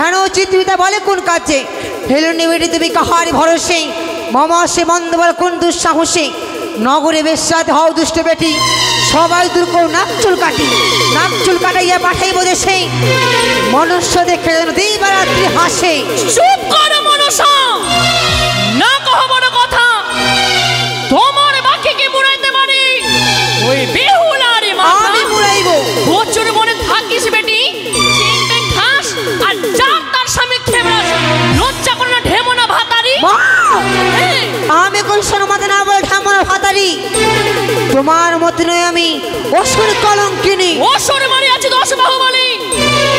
জানো উচিত পিতা বলে কোন কাজে হেলুনি বেটি তুমি কাহারি ভরসে মামা সে মন্দ বল কোন দুঃসাহসে নগরে বেশ্যাতে হও দুষ্ট বেটি সবাই দূর করো নাক চুল কাটাইয়া পাঠাইব দেশে মনুষ্য দেখে যেন দিবারাত্রি হাসে। চুপ করো মনসা, না কহ বড় কথা। তোমার বাকিকে মুড়াইতে পারি ওই বেহুলারে মাথা আমি মুড়াইব। প্রচুর মনে থাকিস বেটি, চিনতে খাস আর যার তার স্বামী খেবড়াস, লজ্জা করে না ঢেমনা ভাতারি। আমি কোন সনমাতে না বলে ঢেমনা ভাতারি, তোমার মত নয় আমি অসুর কলঙ্কিনী। অসুর মারি আছে 10 বাহুবলী,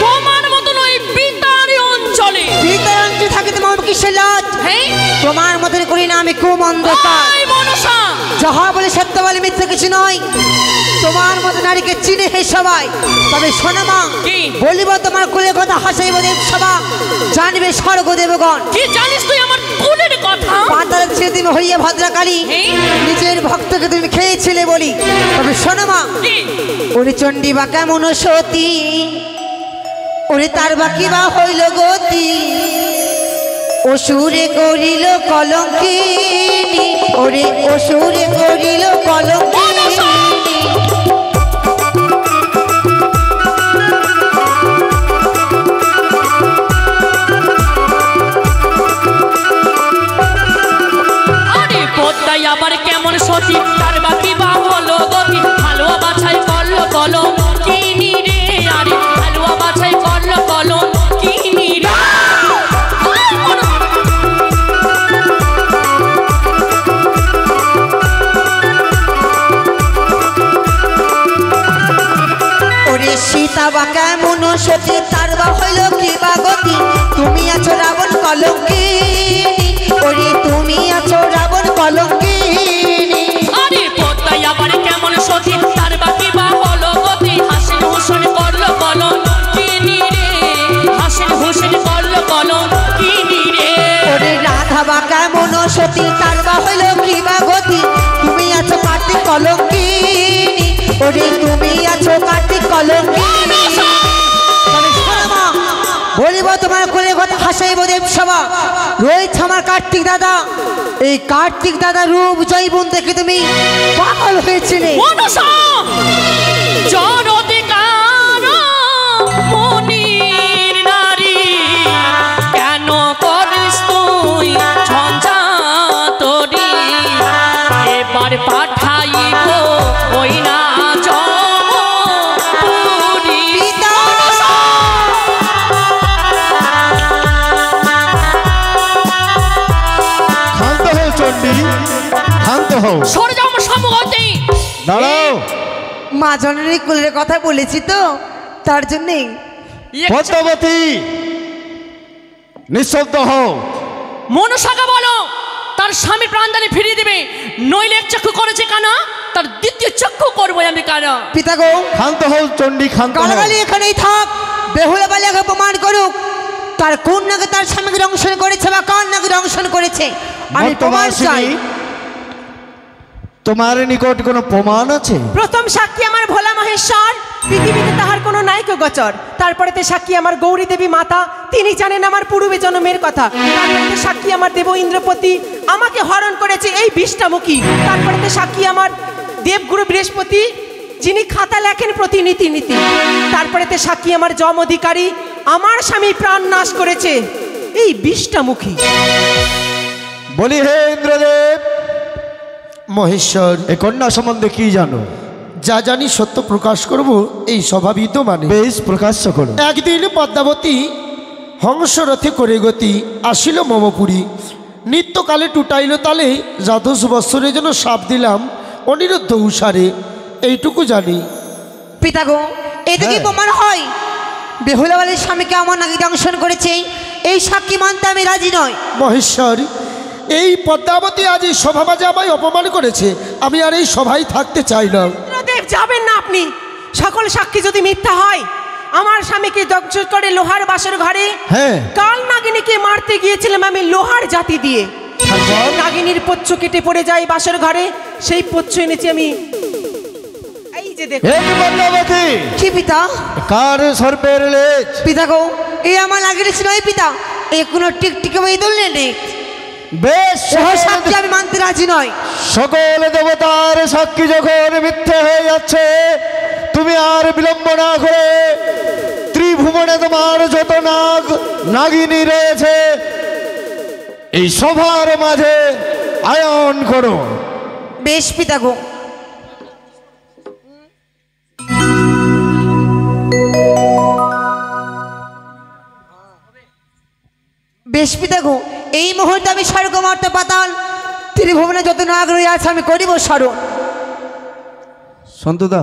তোমার মত নয় পিতার অঞ্চলে। পিতার অঞ্চলে থাকে তোমার কিসের লাজ? তোমার মতন করি না আমি খুব অন্ধকার। যাহা বলে সত্য বলে মিথ্যে কিছু নয়, তোমার মতো নারীকে চিনে হে সবাই। তবে শোনো মা, বলিব তোমার কুলের কথা হাসাইব দেব সভা, জানবে স্বর্গ দেবগণ। কি জানিস তুই আমার কুলের কথা? পাতাল ছেড়ে তুমি হইয়া ভদ্রকালী, নিজের ভক্তকে তুমি খেয়েছিলে বলি। তবে শোনো মা, ওরে চণ্ডী বা কেমন সতী, ওরে তার বাকি বা হইল গতি, অসুরে করিল কলঙ্কিনী, ওরে অসুরে করিল কলঙ্কিনী। আরে পদ্মাই আবার কেমন সতী, তার বাকি বা হলো গতি, হালুয়া বাছাই করলো কলঙ্কিনী রে। আরে হালুয়া বাছাই করলো কলঙ্কিনী রে। সীতা বা কেমন সতী, তার বা হইল কি বা গতি, তুমি আছো রাবণ কলঙ্কিনী, ওরে তুমি আছো রাবণ কলঙ্কিনী। আরে পদ্মাই আবার কেমন সতী, তার বাকি বা হলো গতি, হাসিন হুসেন করলো কলঙ্কিনী রে। হাসিন হুসেন করলো কলঙ্কিনী রে। ওরে রাধা বা কেমন সতী, তার বা হইল কি বা গতি, তুমি আছো কার্তিক কলঙ্কিনী, ওরে তুমি আছো কার্তিক কলঙ্কিনী। বলিব তোমার কোলে কথা হাসাইব দেব সভা, রয়েছে আমার কার্তিক দাদা। এই কার্তিক দাদা রূপ জৈবন দেখে তুমি পাগল হয়েছিলে। মনির নারী কেন করিস তুই ঝঞ্ঝাতরি, এবার পাঠাইব ওই না মা জননী কুলের কথা বলেছি তো, তার জন্যে। পদ্মাবতী নিঃশব্দ হও। মনসাকে বলো তার স্বামী প্রাণদানে ফিরিয়ে দেবে, নইলে এক চক্ষু করেছে কানা, তার দ্বিতীয় চক্ষু করবো আমি কানা। পিতা গো শান্ত হও চণ্ডী, শান্ত হও। কালবালি এখানেই থাক, বেহুলা বালিয়াকে প্রমাণ করুক তার কোন নাকি তার স্বামীকে দংশন করেছে বা কার নাকি দংশন করেছে। আমি প্রমাণ চাই। তোমার নিকট কোনো প্রমাণ আছে? প্রথম সাক্ষী আমার ভোলা মহেশ্বর, পৃথিবীতে তাহার কোনো নায়ক গোচর। তারপরেতে সাক্ষী আমার গৌরী দেবী মাতা, তিনি জানেন আমার পূর্বে জন্মের কথা। তারপরেতে সাক্ষী আমার দেব ইন্দ্রপতি, আমাকে হরণ করেছে এই বিষ্টামুখী। তারপরেতে সাক্ষী আমার দেবগুরু বৃহস্পতি, যিনি খাতা লেখেন প্রতিনীতি নীতি। তারপরেতে সাক্ষী আমার যম অধিকারী, আমার স্বামী প্রাণ নাশ করেছে এই বিষ্টামুখী। বলি হে ইন্দ্রদেব মহেশ্বর, এই কন্যা সম্বন্ধে কি জানো? যা জানি সত্য প্রকাশ করব, এই স্বভাবিত মানে। বেশ, প্রকাশ করো। একদিন পদ্মাবতী হংসরথে করে গতি, আসিল মমপুরী। নিত্যকালে টুটাইল তালে, দ্বাদশ বৎসরের জন্য সাপ দিলাম অনিরুদ্ধ উষারে, এইটুকু জানি। পিতা গো, এতে কি প্রমাণ হয় বেহুলা বালির স্বামীকে আমার নাকি দংশন করেছে? এই সাক্ষী মানতে আমি রাজি নয়। মহেশ্বর, এই পদ্মাবতী আজ এই সভামাঝে আমায় অপমান করেছে, আমি আর এই সভায় থাকতে চাই না। ইন্দ্রদেব যাবেন না আপনি। সকল সাক্ষী যদি মিথ্যা হয়, আমার স্বামীকে দংশন করে লোহার বাসর ঘরে কাল নাগিনীকে মারতে গিয়েছিলাম আমি লোহার জাতি দিয়ে। নাগিনীর পুচ্ছ কেটে পড়ে যায় বাসর ঘরে, সেই পুচ্ছ এনেছি আমি। এই যে দেখো। পদ্মাবতী, কি পিতা? কার সর্পের লেজ? পিতা গো, এই আমার লাগিয়েছি নয় পিতা, এ কোনো টিকটিকে ইঁদুর নেই। বেশ, সাক্ষী আমি মানতে রাজি নয়। সকল দেবতার সাক্ষী যখন মিথ্যে হয়ে যাচ্ছে, তুমি আর বিলম্ব না করে ত্রিভুবনে তোমার যত নাগ নাগিনী রয়েছে এই সভার মাঝে আয়ন করো। বেশ পিতা গো। বেশ পিতা গো, এই মুহূর্তে আমি স্বর্গ মর্ত পাতাল ত্রিভুবনে যত নাগ রয়ে আছে আমি করিব স্মরণ। সন্তদা